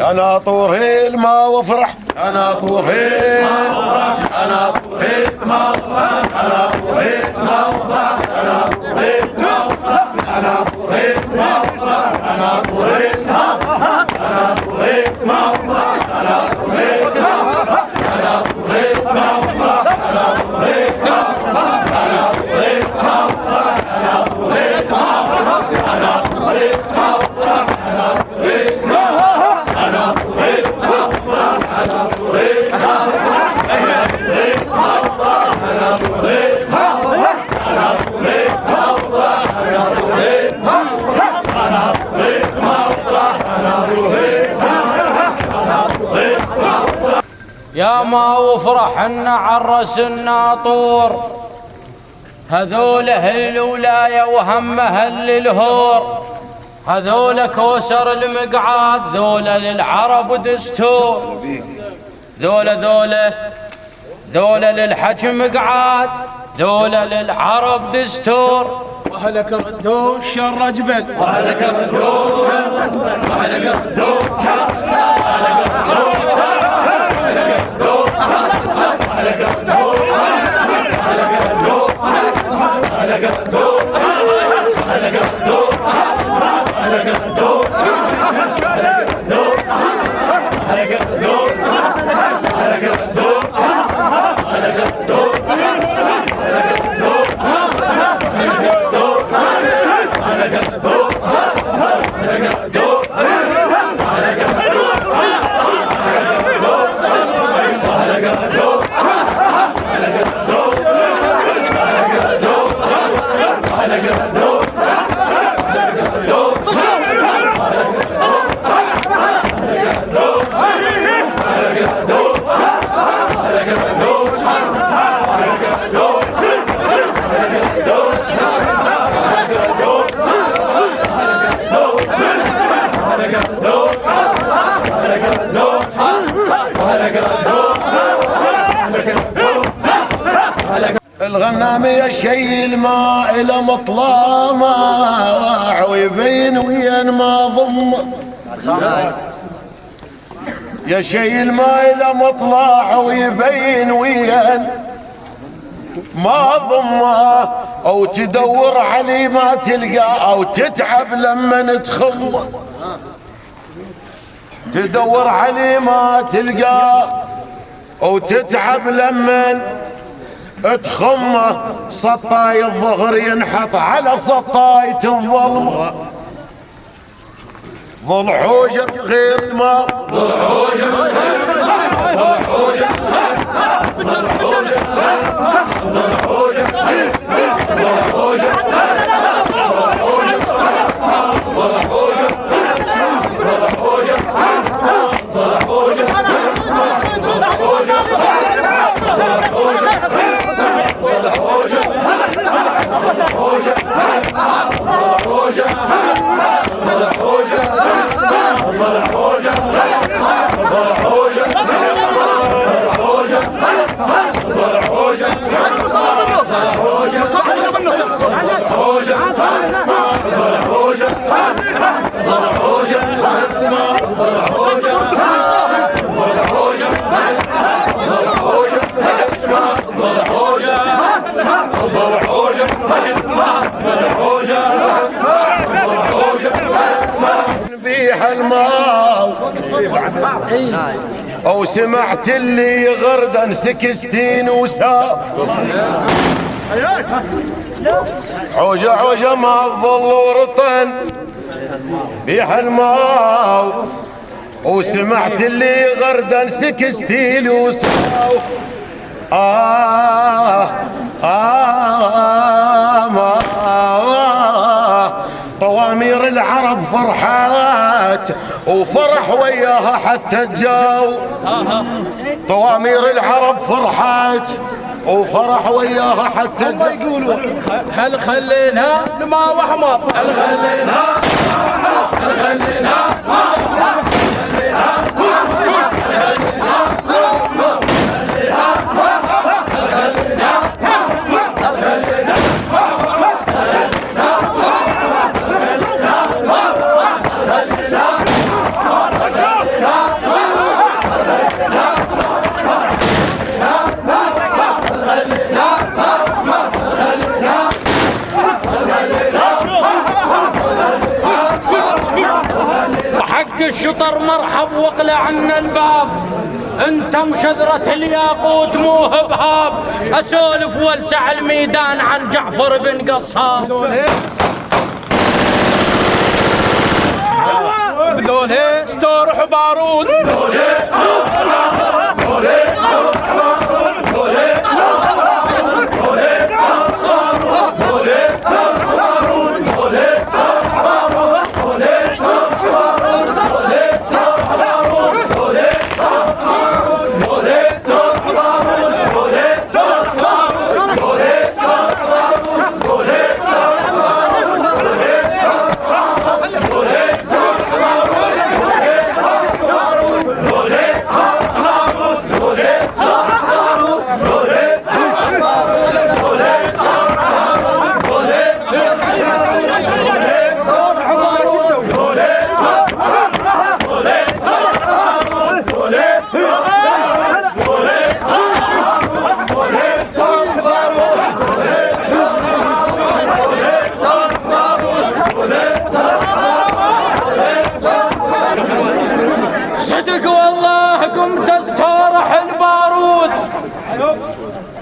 يا ناطور الماء وافرح يا ناطور الماء وافرح يا ناطور الماء وافرح يا ناطور الماء وافرح يا ناطور الماء وافرح يا ناطور الماء وافرح يا ناطور الماء وافرح يا ناطور الماء وافرح يا ناطور الماء وافرح يا ناطور الماء وافرح يا ناطور الماء وافرح يا ناطور الماء وافرح يا ناطور الماء وافرح يا ناطور الماء وافرح يا ناطور يا ما وفرح ان عرس الناطور هذول اهل الولايه وهم اهل الهور هذول كوسر المقعاد ذولا للعرب دستور ذولا للحكم مقعاد ذولا للعرب دستور وهلك ردوا شر جبل وهلك ردوا شر جبل وهلك ردوا شر جبل وهلك ردوا الغنام يشي الماء إلى مطلامة ويبين وين ما ضم يشي الماء إلى مطلع ويبين وين ما ضمه أو تدور عليه ما تلقى أو تتعب لما تخم تدور عليه ما تلقى أو تتعب لما تخمه سطاي الظهر ينحط على سطاية الظلمة ظل حوجة غير الماء ظل حوجة غير الماء ظل حوجة ظل حوجة ظل حوجة ظل حوجة أو سمعت اللي غردا 16 وساب حوجة حوجة ما الظل ورطن بيح الماء وسمعت اللي غردا 16 وساب طوامير العرب فرحات وفرح وياها حتى تجاو طوامير العرب فرحات وفرح وياها حتى تجاو هل خلينا الماء وحمر هل خلينا هل خلينا حق الشطر مرحب واقلع عنا الباب، انتم شذرة الياقوت مو هبهاب. اسولف والسع الميدان عن جعفر بن قصاب. ذوله استورح بارود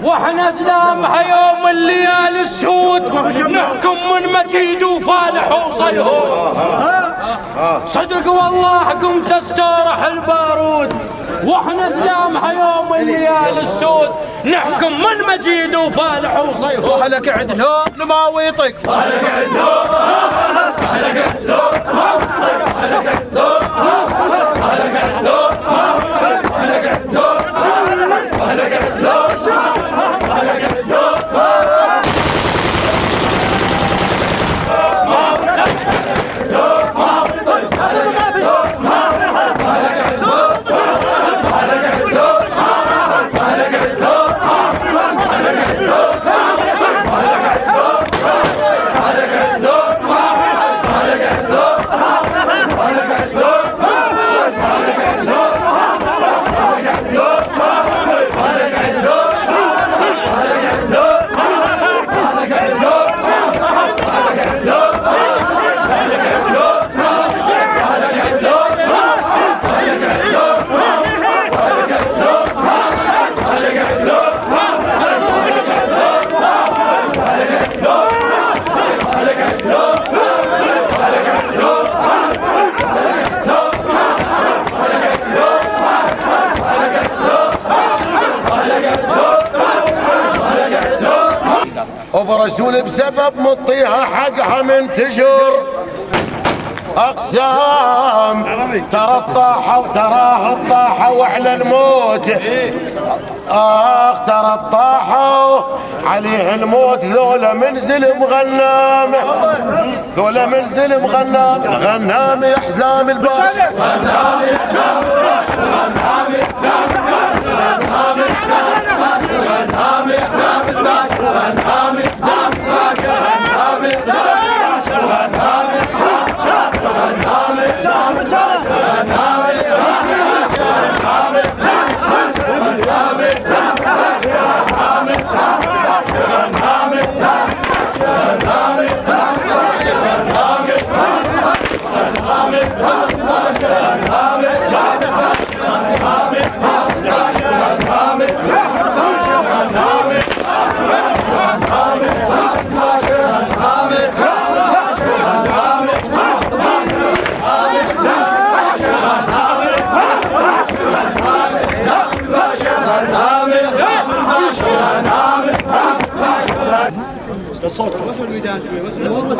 واحنا سلامها يوم الليالي السود، نحكم من مجيد وفالح وصيهود. صدق والله قمت استورح البارود، واحنا سلامها يوم الليالي السود، نحكم من مجيد وفالح وصيهود. وهلك عدلو لما ويطق وهلك عدلو وهلك عدلو وهلك عدلو وهلك عدلو وهلك عدلو وهلك عدلو وهلك عدلو. وبرسول بسبب مطيها حقها منتشر اقسام، ترى الطاحه وتراه الطاحه وعلى الموت. ترى الطاحه عليه الموت، ذولا منزل مغنام، ذولا منزل مغنام، غنام يا حزام الباشا، غنام يا حزام الباشا، غنام يا حزام الباشا، غنام يا حزام الباشا، غنام يا حزام الباشا، غنام يا حزام الباشا، غنام يا حزام الباشا، غنام يا حزام الباشا، غنام يا حزام الباشا، غنام يا حزام الباشا، غنام يا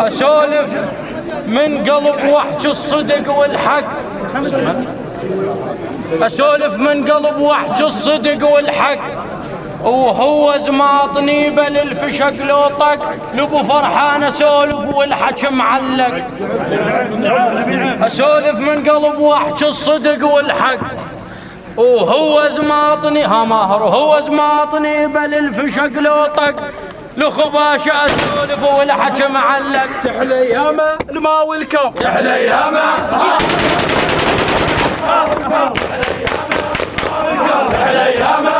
اسولف من قلب وحش الصدق والحق، اسولف من قلب وحش الصدق والحق، وهو زماطني بل الفشق لو طق، لبو فرحان اسولف والحكي معلق. اسولف من قلب وحش الصدق والحق، وهو زماطني ها ماهر، وهو زماطني بل الفشق لو طق، لخباشة اسولف والحكي معلق. تحلى ياما الماء والكم، تحلى ياما تحلى ياما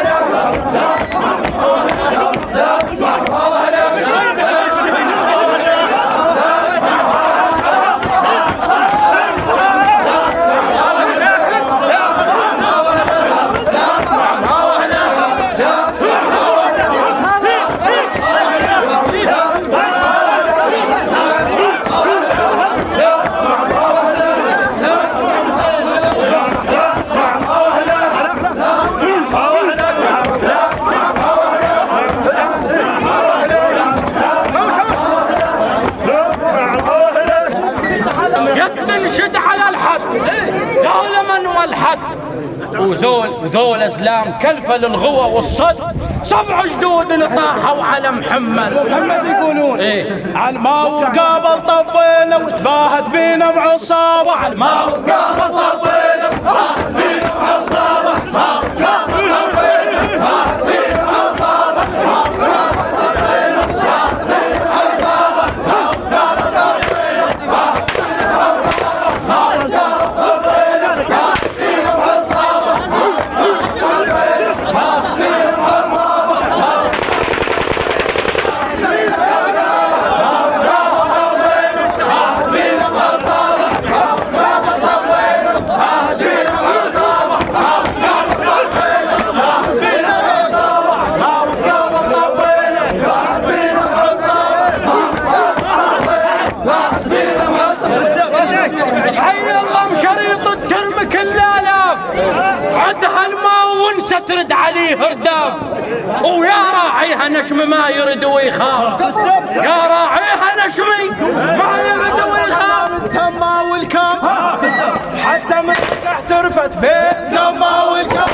وذول ازلام كلفه للغوى والصد 7 جدود طاحوا على محمد. يقولون ايه عالماء وقابل طبينا وتباهت بينا بعصابة. عالماء وقابل طبينا وتباهت بينا بعصابة. ترد عليه هرداف ويا راعيها نشم ما يرد ويخاف. يا راعيها نشمي ما يرد ويخاف. التما والكم حتى من تحت رفت بيت تما والكم.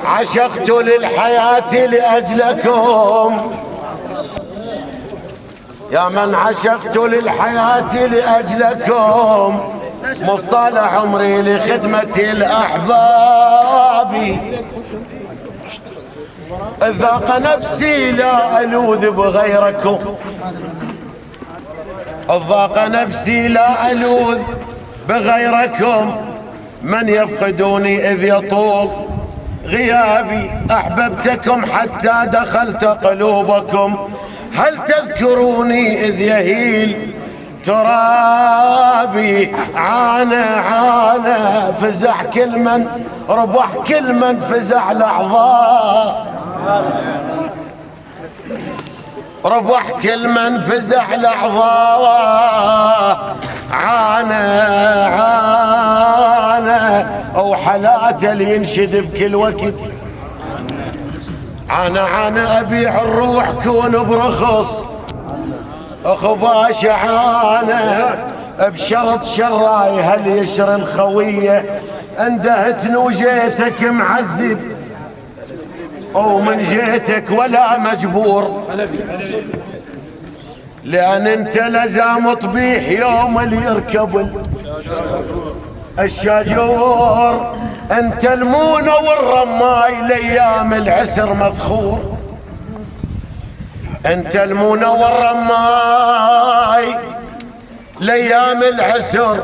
عشقت للحياة لأجلكم يا من عشقت للحياة لأجلكم مطال عمري لخدمة الأحباب. ذاق نفسي لا ألوذ بغيركم. ذاق نفسي لا ألوذ بغيركم. من يفقدوني إذ يطول غيابي. أحببتكم حتى دخلت قلوبكم. هل تذكروني إذ يهيل ترابي. عانى فزع كل من ربح كل من فزع الأعضاء. ربح كل من فزع الأعضاء. عانى أو حلاته اللي ينشد بكل وقت. عانى أبيع الروح كون برخص. أخو باشا عانى بشرط شراي هل يشري الخوية. اندهت نوجيتك معذب أو من جيتك ولا مجبور. لأن انت لزام طبيح يوم اللي يركب الشاجور. انت المونة والرماي لأيام العسر مذخور. انت المونة والرماي لأيام العسر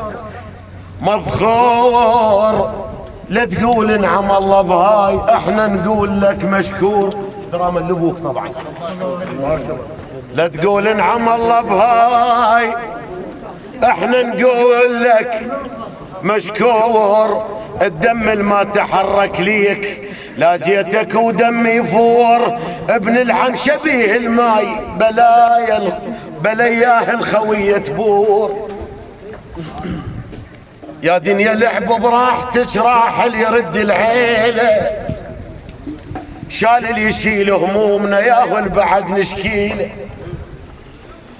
مذخور. لا تقول انعم الله بهاي احنا نقول لك مشكور. ترى اللبوك طبعا. لا تقول انعم الله بهاي احنا نقول لك مشكور. الدم الما تحرك ليك لا جيتك ودمي يفور. ابن العم شبيه الماي بلاياه الخوية تبور. يا دنيا لعب براحتك راح اللي يرد العيلة. شال اللي يشيل همومنا ياهو بعد نشكيله.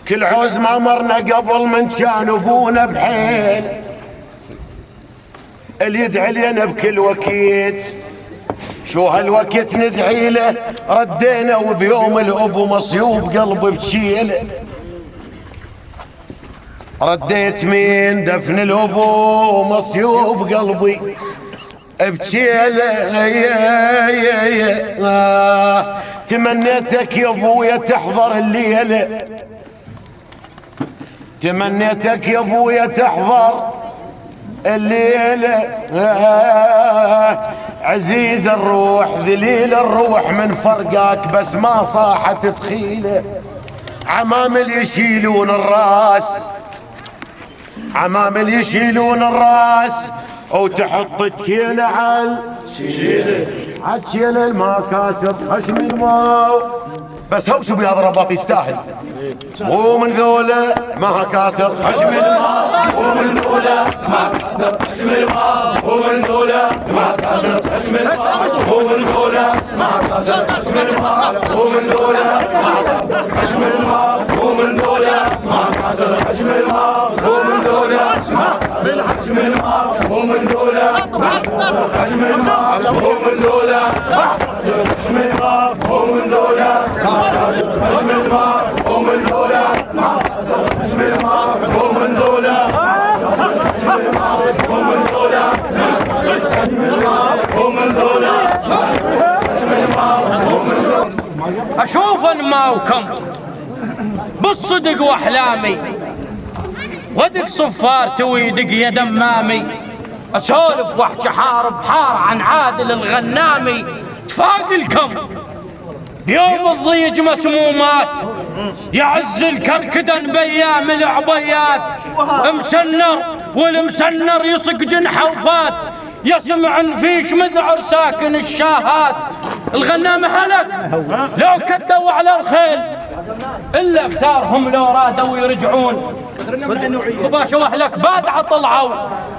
كل عوز ما مرنا قبل من كان ابونا بحيل. اللي يدعي لنا بكل وكيت شو هالوقت ندعي له. ردينا وبيوم الابو مصيوب قلبي بتشيله. رديت مين دفن الابو مصيوب قلبي بتشيله. تمنيتك يا ابويا تحضر الليله. تمنيتك يا ابويا تحضر الليله. عزيز الروح ذليل الروح من فرقك بس ما صاحت تخيله. عمامل يشيلون الراس، عمامل يشيلون الراس وتحط التشيله على عالتشيله المكاسب خشم الماء. بس هوسوا بهذا الرباط يستاهل. مو من ذولا ما كاسر خشم الماء، مو من ذولا ما كاسر خشم الماء، مو من ذولا ما كاسر خشم الماء، مو من ذولا ما كاسر خشم الماء، مو من ذولا ما كاسر خشم الماء، مو من ذولا ما كاسر خشم الماء، مو من ذولا ما كاسر خشم الماء، مو من ذولا ما كاسر خشم الماء، مو من ذولا ما كاسر خشم الماء، مو من ذولا ما كاسر خشم الماء، مو من ذولا ما كاسر خشم الماء، مو من ذولا مو من ذولا مو من ذولا. اشوف انماوكم بالصدق واحلامي، ودق صفار تويدق يا دمامي، اسولف واحكي حار بحار عن عادل الغنامي. تفاقلكم يوم الضيج مسمومات، يعز الكركدن بيام العبيات، مسنر والمسنر يصق جنحه وفات، يسمع فيش مذعر ساكن الشاهات. الغنام هلك لو كدوا على الخيل، الا اختارهم لو رادوا يرجعون. خباشة واهلك بادعة طلعوا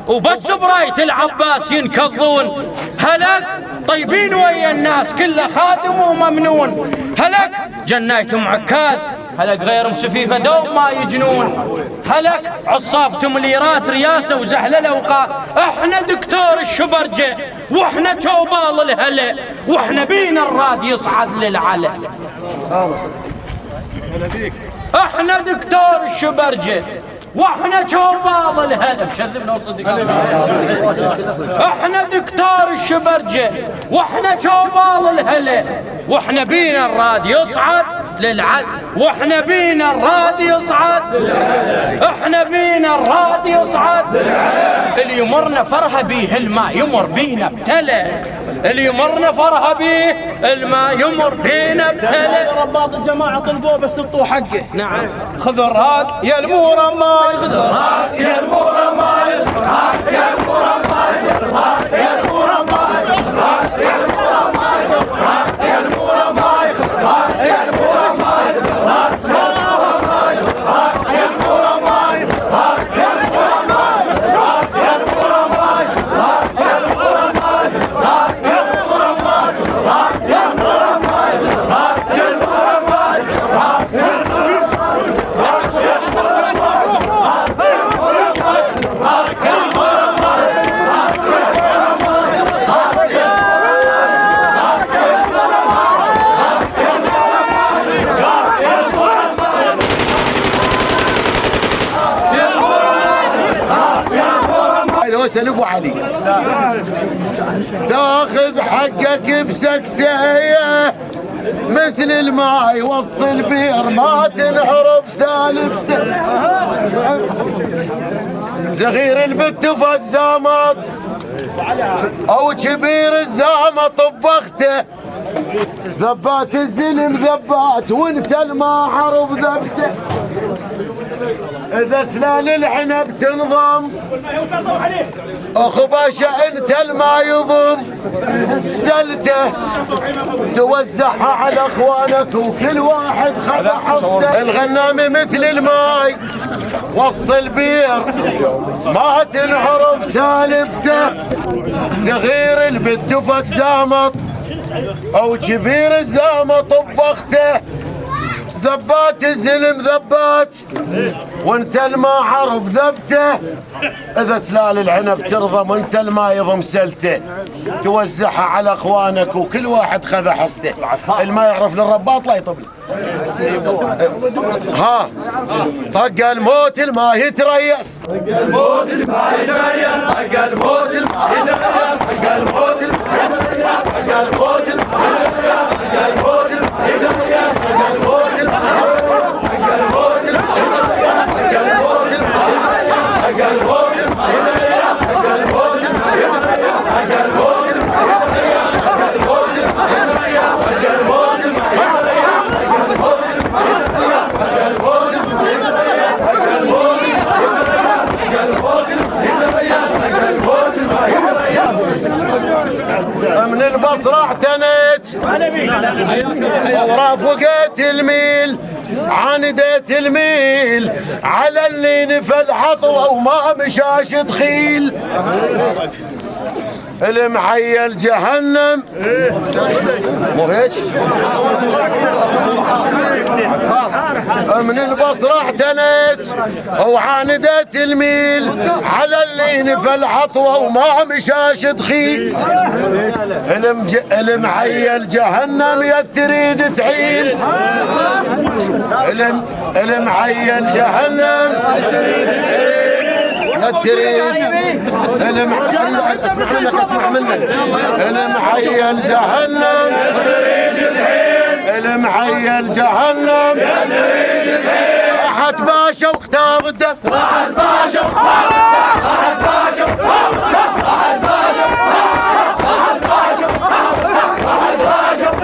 وبس براية العباس ينكضون. هلك طيبين ويا الناس كله خادم وممنون، هلك جنايتم عكاز، هلك غير مسفيفة دوم ما يجنون. هلك عصابتم ليرات رياسة وزهللة وقا. احنا دكتور الشبرجة واحنا شوبال الهلا، واحنا بينا الراد يصعد للعلا. احنا دكتور الشبرجة واحنا شوبال الهلا. مشذب لو صدق. احنا دكتور الشبرجة واحنا شوبال الهلا، واحنا بينا الراد يصعد للعد، واحنا بينا الراد يصعد، احنا بينا الراد يصعد. اللي يمرنا فرها بيه الماء يمر بينا ابتلى، اللي يمرنا فرها بيه الماء يمر بينا ابتلى. رباط الجماعة طلبوه بس ابطوا حقه. نعم. خذ الراق يا المورما، خذ الراق يا المورما، الراق يا المورما، الراق يا المورما، الراق يا المورما، الراق يا المورما، الراق يا المورما، الراق يا المورما، الراق يا المورما، الراق يا المورما، الراق يا المورما، الراق يا المورما، الراق يا المورما، الراق يا المورما، الراق يا المورما، الراق يا وسل ابو علي. تاخذ حقك بسكتيه مثل الماي وسط البير، ما تنحرف سالفته. صغير البت فك زامط او كبير الزامط ببخته، ذبات الزلم ذبات وانت الما عرف ذبته. اذا سلال العنب تنضم اخباشة انت الما يضم سلته، توزعها على اخوانك وكل واحد خذ حصته. الغنامي مثل الماي وسط البير ما تنعرف سالفته، صغير البت فك زامط او كبير الزامط ببخته، ذبات الزلم ذبات وانت الما عرف ذبته. اذا سلال العنب ترضم وانت الما يضم سلته، توزعها على اخوانك وكل واحد خذ حصته. الما يعرف للرباط لا يطبل. ها طق الموت الما يتريس، طق الموت الما يتريس، طق الموت الما يتريس، طق الموت الما يتريس، طق الموت الما يتريس، طق الموت الما يتريس، طق الموت الما يتريس، طق الموت الما يتريس، طق الموت الما يتريس، طق الموت الما يتريس، طق الموت الما يتريس، طق الموت الما يتريس، طق الموت الما يتريس، وعاندت الميل على اللي نفى الحطوة وما مشاش تخيل المحيل جهنم مو هيك من البصرة احتنت وعاندت الميل على اللي نفى الحطوة وما مشاش تخيل المحيل جهنم يا تريد تعيل المحيل جهنم لا تريد اسمع منك المحيل جهنم المحيل جهنم راحت باشا واختار الدم راحت باشا راحت باشا راحت باشا راحت باشا راحت باشا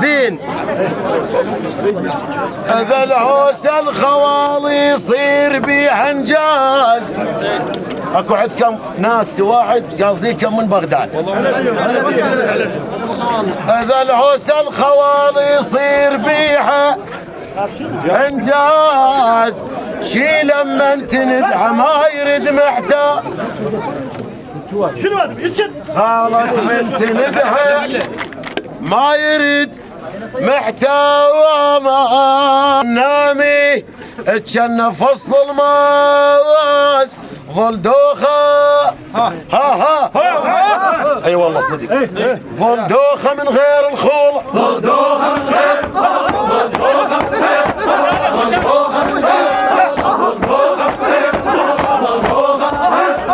زين هذا العوس الخوالي يصير بيه انجاز اكو عند كم ناس واحد قصدي كم من بغداد هذا العوس الخوالي يصير بيها انجاز شي لما تندعى ما يرد محتاج شنو هذا يسكت خالك من تندعى ما يريد محتوى ما نامي اتشنف فصل الماس ظل دوخة ها اي والله صدق ظل دوخة من غير الخول ظل دوخة من غير ظل دوخة من غير ظل دوخة من غير ظل دوخة من غير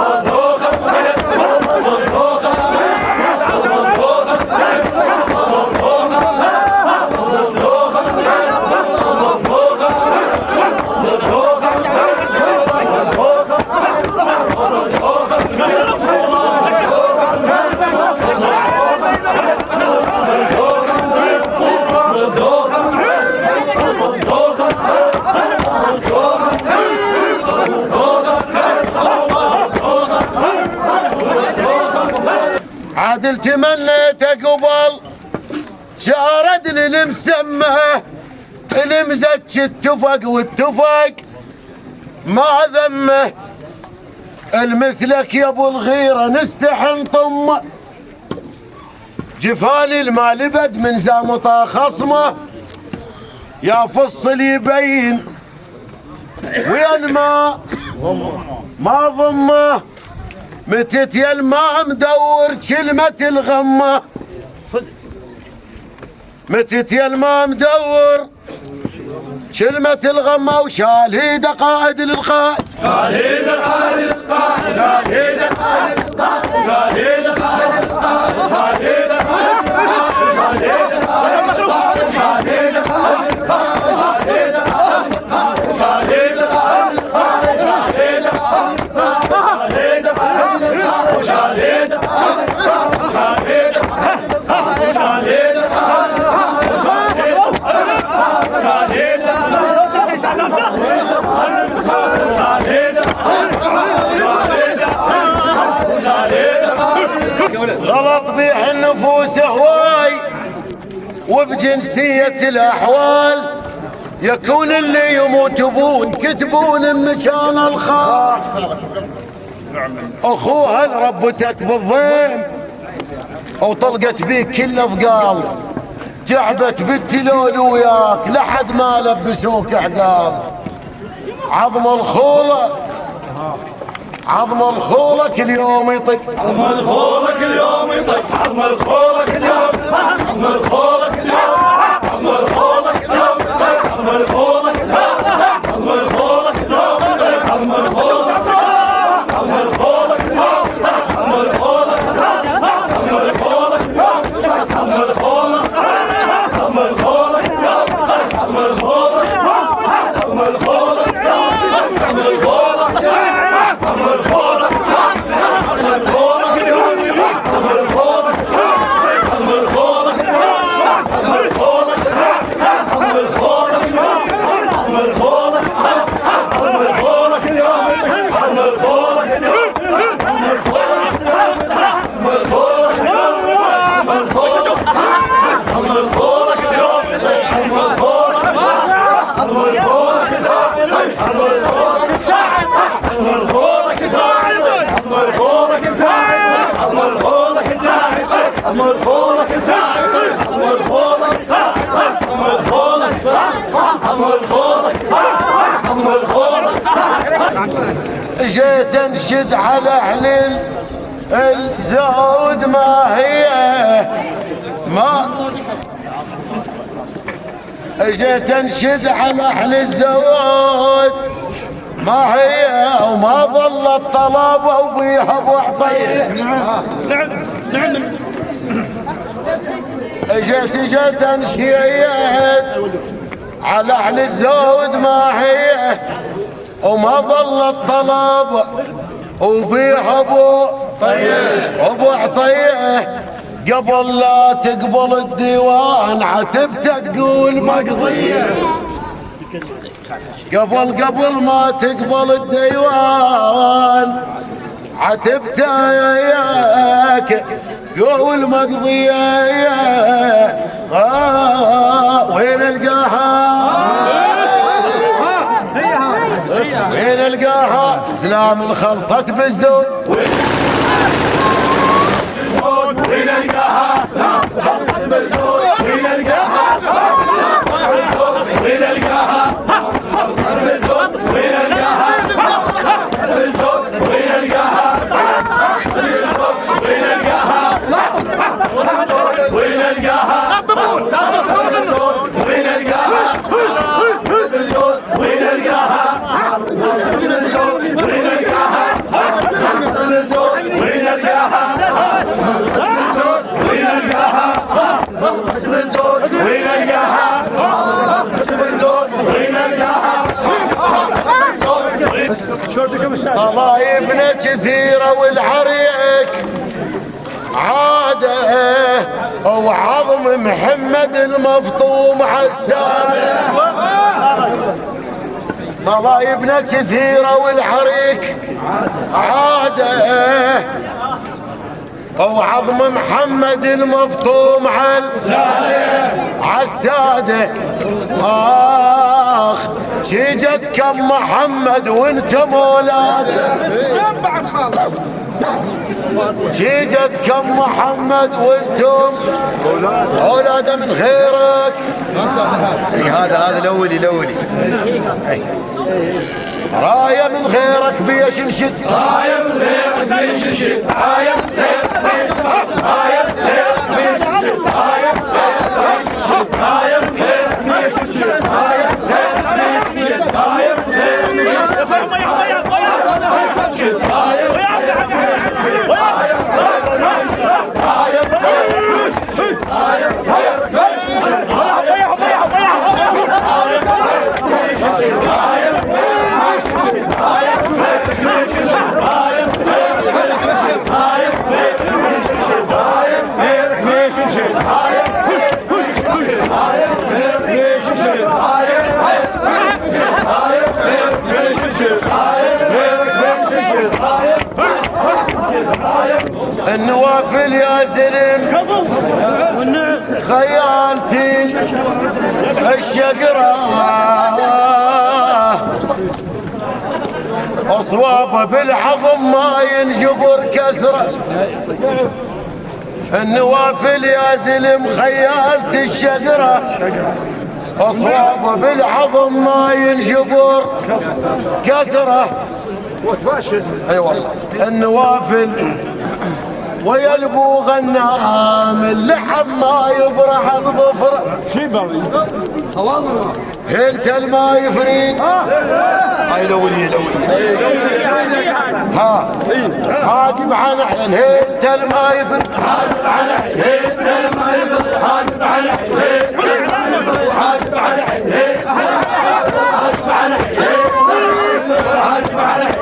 ظل دوخة من غير ظل دوخة من غير ظل دوخة عادل تمنيت قبل شارد للمسمى المزج اتفق واتفق ما ذمه المثلك يا ابو الغيره نستحن طمه جفالي المال بد من زامطه خصمه يا فصل يبين وين ما ضمه متت يا الماء مدور كلمة الغمة متت يا الماء مدور كلمة الغمة وشال هيدا قائد للقائد شال هيدا قائد للقائد شال هيدا قائد للقائد شال هيدا قائد للقائد شال هيدا قائد للقائد شال هيدا قائد للقائد شال هيدا قائد للقائد شال هيدا قائد للقائد شال هيدا قائد للقائد شال هيدا غلط بيح النفوس هواي وبجنسية الأحوال يكون اللي يموتون كتبون مكان الخال أخوها ربتك بالضيم وطلقت بيك كل ثقال جعبت بالتلول وياك لحد ما لبسوك عقال عظم الخولة عظم الخولة كل يوم يطق عظم الخولة كل يوم يطق عظم الخولة كل يوم عظم الخولة كل يوم عظم الخولة كل يوم عظم الخولة كل يوم عظم الخولة كل يوم عظم الخولة عظم الخولة كل يوم عظم الخولة كل يوم عظم الخولة كل يوم عظم الخولة عظم الخولة كل يوم عظم الخولة عظم الخولة جيت انشد على اهل الزود ما هي ما جيت انشد على اهل الزود ما هي وما ظل الطلب وبيها بوحطيه. جيت انشيت على اهل الزود ما هي وما ظل الطلب وبيها ابو حطيه. قبل لا تقبل الديوان عتبتك تقول مقضيه. قبل ما تقبل الديوان عتبتك قول مقضيه. وين القاها وين القاها سلام الخلصت بالزود. وين القاها خلصت بالزود. وين القاها وين القاها خلصت بالزود. وين القاها خلصت بالزود. وين القاها وين القاها وين القاها وين القاها وين القاها طلايبنا كثيرة والحريك عادة وعظم محمد المفطوم عالسادة. طلايبنا كثيرة والحريك عادة وعظم محمد المفطوم عالسادة. آخ جيجت كم محمد وانت مولاده. جيجت كم محمد وانتم اولاده من خيرك. هذا الاولي رايه من خيرك بيش نشد. رايه من خيرك بيش نشد. رايه من خيرك بيش نشد. رايه من خيرك بيش نشد. رايه من خيرك بيش نشد. رايه من خيرك بيش نشد. رايه من خيرك بيش نشد. رايه من خيرك النوافل يا زلم خيالتي الشقرة أصوابه بالعظم ما ينجبر كسرة. النوافل يا زلم خيالتي الشقرة أصوابه بالعظم ما ينجبر كسرة. اي والله النوافل ويا البو غنام اللحم ما يفرح الظفر. انت الما يفريد. هاي لولي ها حاجب عن عين. انت الما يفريد. حاجب عن عين. انت الما يفريد. حاجب عن عين. حاجب عن عين. حاجب عن عين. حاجب عن عين.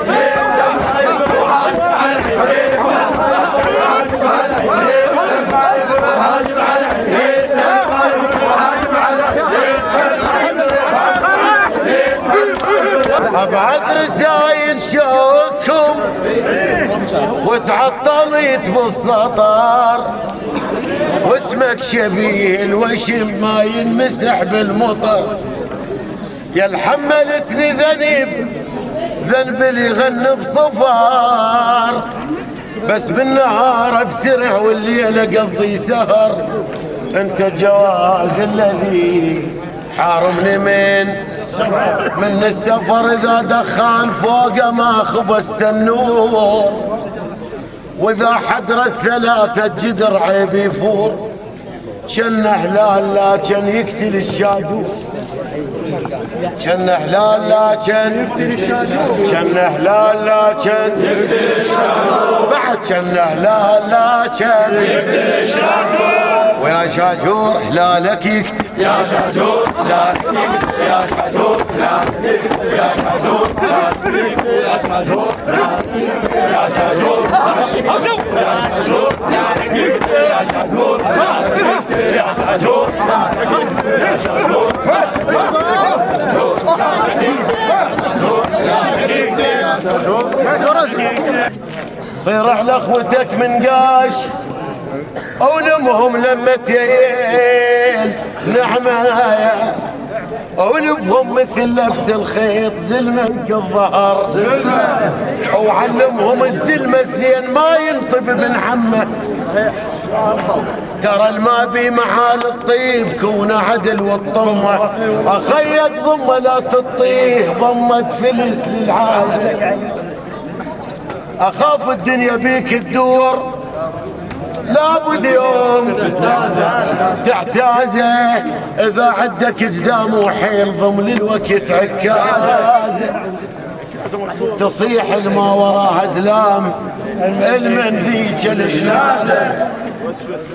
ابعث رسايل شوكم وتعطلت بالسطر واسمك شبيه الوشم ما ينمسح بالمطر. يا الحملتني ذنب اللي يغنب صفار بس بالنهار افترح والليلة قضي سهر. انت الجواز الذي حارمني من من السفر إذا دخان فوقه ما خبست النور، وإذا حدر الثلاثة جدر عيب يفور. جن هلال لكن يقتل الشاجور، جن هلال لكن يقتل الشاجور، جن هلال لكن يقتل الشاجور، بعد جن هلال لكن يقتل الشاجور. ويا شاجور هلالك يقتل، يا شاجور هلالك يقتل، يا شاجور هلالك يقتل، يا شاجور هلالك يقتل، يا شاجور هلالك يقتل، يا شاجور هلالك يقتل، يا شاجور هلالك يقتل، يا شاجور هلالك يقتل، يا شاجور هلالك يقتل، يا شاجور صير على اخوتك من قاش اولمهم لما تيل نعمايا، اولفهم مثل لفت الخيط زلمة كالظهر، وعلمهم الزلمة الزين ما ينطب ابن عمه. ترى الما بي معال الطيب كونه عدل والطمة، اخيك ضمه لا تطيه ضمة فلس للعازل. اخاف الدنيا بيك تدور لابد يوم تحتازه، اذا عندك جدام وحيل ضم للوقت عكازه. تصيح الما وراها زلام المن ذيك الجنازه،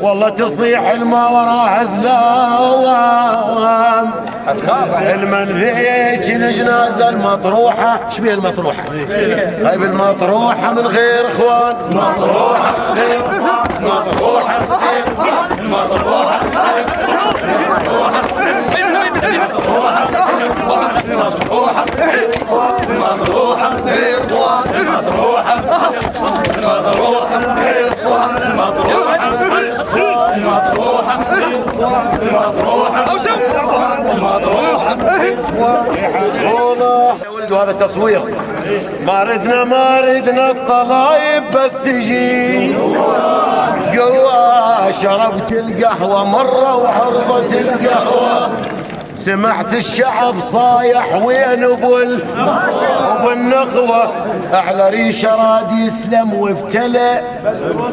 والله تصيح الما وراها زلام المن ذيك الجنازه المطروحه. ايش بيها المطروحه؟ طيب المطروحه من غير اخوان، مطروحه من غير اخوان، مطروحه من غير اخوان، مطروحه من غير اخوان، مطروحه من غير اخوان، مطروحه من غير اخوان، مطروحه من غير اخوان، مطروحه من غير اخوان، مطروحه من غير اخوان، مطروحه من غير اخوان، مطروحه مطروحه يا ولد. وهذا تصوير. ما ردنا الطلايب بس تجي قوة. شربت القهوة مرة وعرضت القهوة، سمعت الشعب صايح وين ابو النخوة. اعلى ريشه راد يسلم وابتلى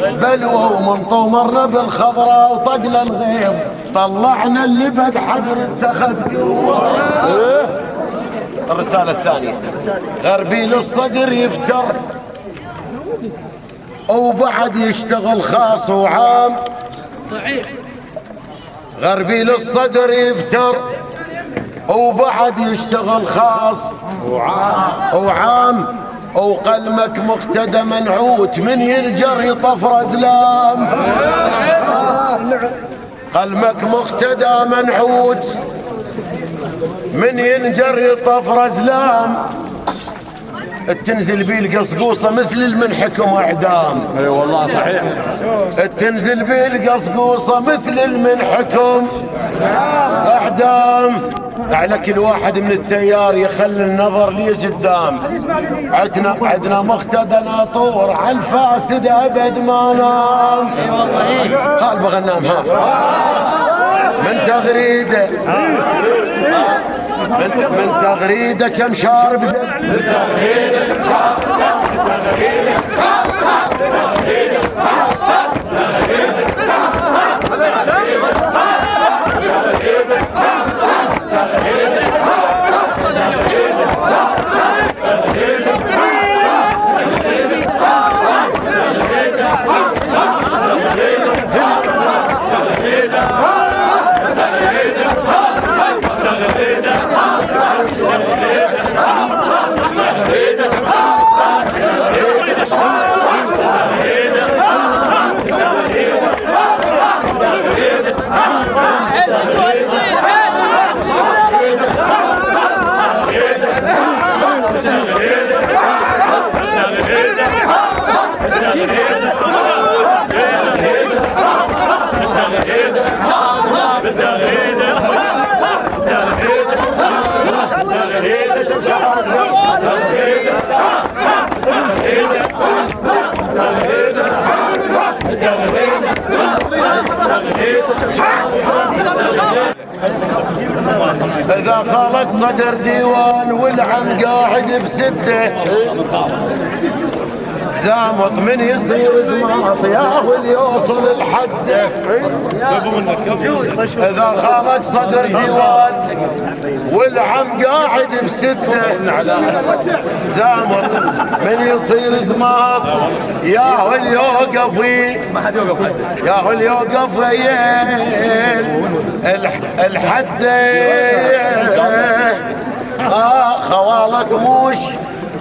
بلوى، ومن طومرنا بالخضراء وطقنا الغيظ طلعنا اللي بد حجر اتخذ قوة. الرسالة الثانية. غربي للصدر يفتر وبعد يشتغل خاص وعام، غربي للصدر يفتر وبعد يشتغل خاص وعام، وقلمك مقتدى منعوت من ينجر يطفر زلام. قلمك مقتدى منعوت من ينجر يطفر زلام. التنزل بيه القصقوصة مثل المنحكم اعدام. اي والله صحيح. التنزل بيه القصقوصة مثل المنحكم اعدام. على كل واحد من التيار يخلي النظر لي قدام. عدنا مقتدى ناطور على الفاسد ابد ما نام. قال بغى ننام. ها من تغريده من تغريده كم شارب من تغريده كم شارب من تغريده خالك صدر ديوان والعم قاعد بسده زامط من يصير زماط ياهو اللي يوصل لحده اذا خالك صدر ديوان والعم قاعد بسده زامط من يصير زماط ياهو اللي يوقف ياهو اللي يوقف الحده خوالك موش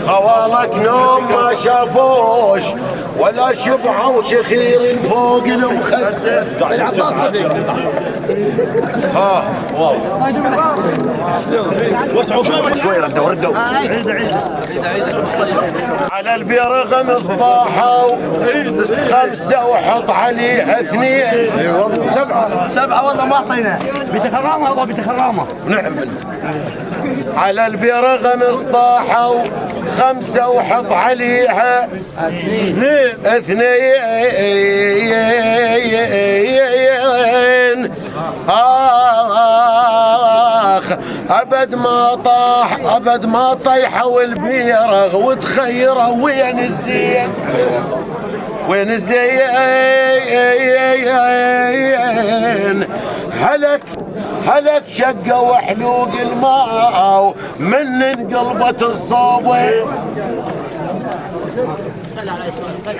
خوالك نوم ما شافوش ولا شبعوا شخير فوق المخده العباس صديق شوي ردوا على البرغم اصطاحوا 5 وحط عليها 2 7 والله ما اعطينا بتخرامه هذا بتخرامه نعم على البرغم اصطاحوا 5 وحط عليها 2 ابد ما طاح ابد ما طيحوا البيرغ وتخيره وين الزين وين الزين هلك شقوا حلوق الماء من انقلبت الصوبه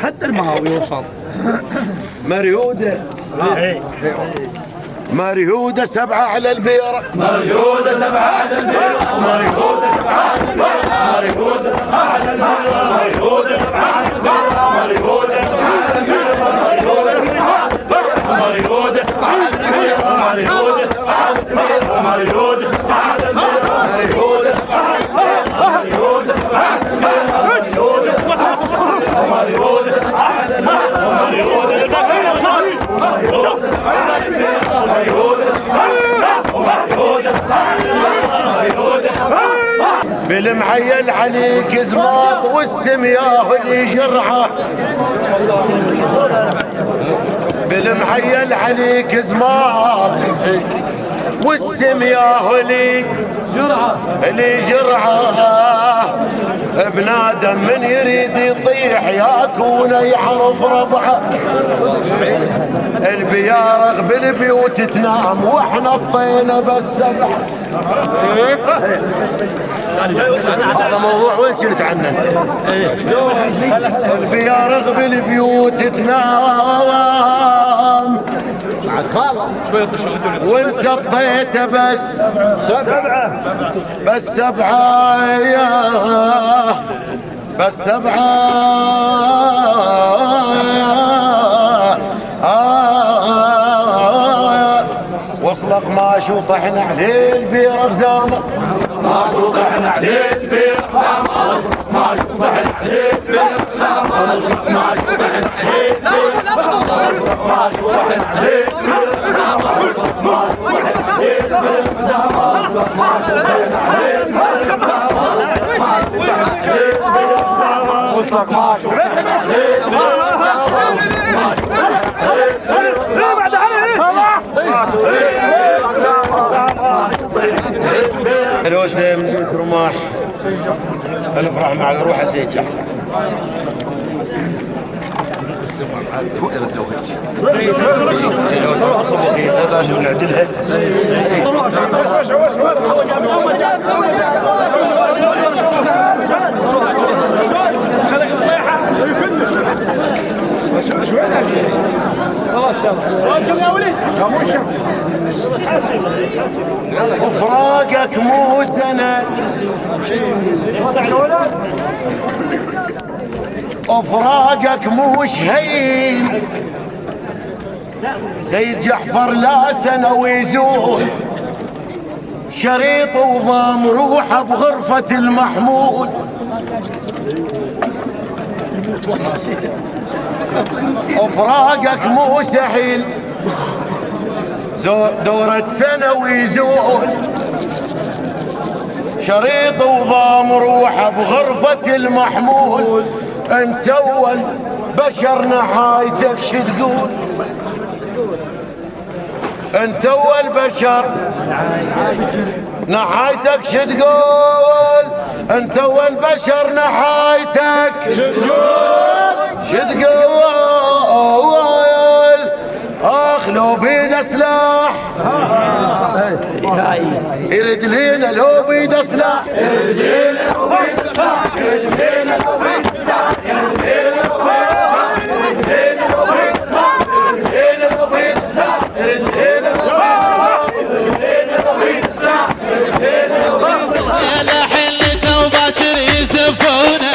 حتى الماء يوصل مريودة 7 على البيرة مريودة 7 على البيرة مريودة 7 على البيرة مريودة 7 على البيرة مريودة 7 على البيرة مريودة 7 على البيرة مريودة 7 على البيرة مريودة 7 على البيرة مريودة 7 على البيرة مريودة 7 على البيرة مريودة 7 على البيرة مريودة 7 على البيرة مريودة 7 على البيرة مريودة 7 على البيرة بالمعيل عليك زماط والسم ياهو اللي جرعه بالمعيل عليك زماط والسم ياهو اللي جرعه بنادم من يريد يطيح ياكون يعرف ربعه البيارغ بالبيوت تنام واحنا الطينه بس 7 هذا موضوع وين شلت عنه البيارغ بالبيوت تنام وانت طيته بس 7 بس 7 وصلك ما شو طحنا عليه البيرغ زامه ما شو طحنا عليه البيرغ زامه ما شو طحنا عليه البيرغ زامه ما شو طحنا عليه ما شو طحنا عليه البيرغ زامه ما شو طحنا عليه البيرغ زامه ما شو طحنا عليه البيرغ زامه وصلك ما شو طحنا عليه الوسم رماح الافراح مع روح سيد جعفر لازم نعدلها وفراقك مو سنة وفراقك مو شهين سيد جعفر لا سنة ويزول شريط وضام روحه بغرفة المحمول وفراقك مو سهل دورة سنة ويزول شريط وضام روحه بغرفة المحمول انت اول بشر نحايتك شو تقول انت اول بشر نحايتك شتقول انت والبشر نحايتك شتقول اخ لو بيد سلاح يرد لينا لو بيد سلاح يرد لينا لو بيد سلاح يرد لينا لو بيد سلاح يرد لينا لو بيد سلاح يرد لينا لو بيد سلاح يرد لينا لو بيد سلاح يرد لينا لو بيد سلاح الحين توبة يزفونه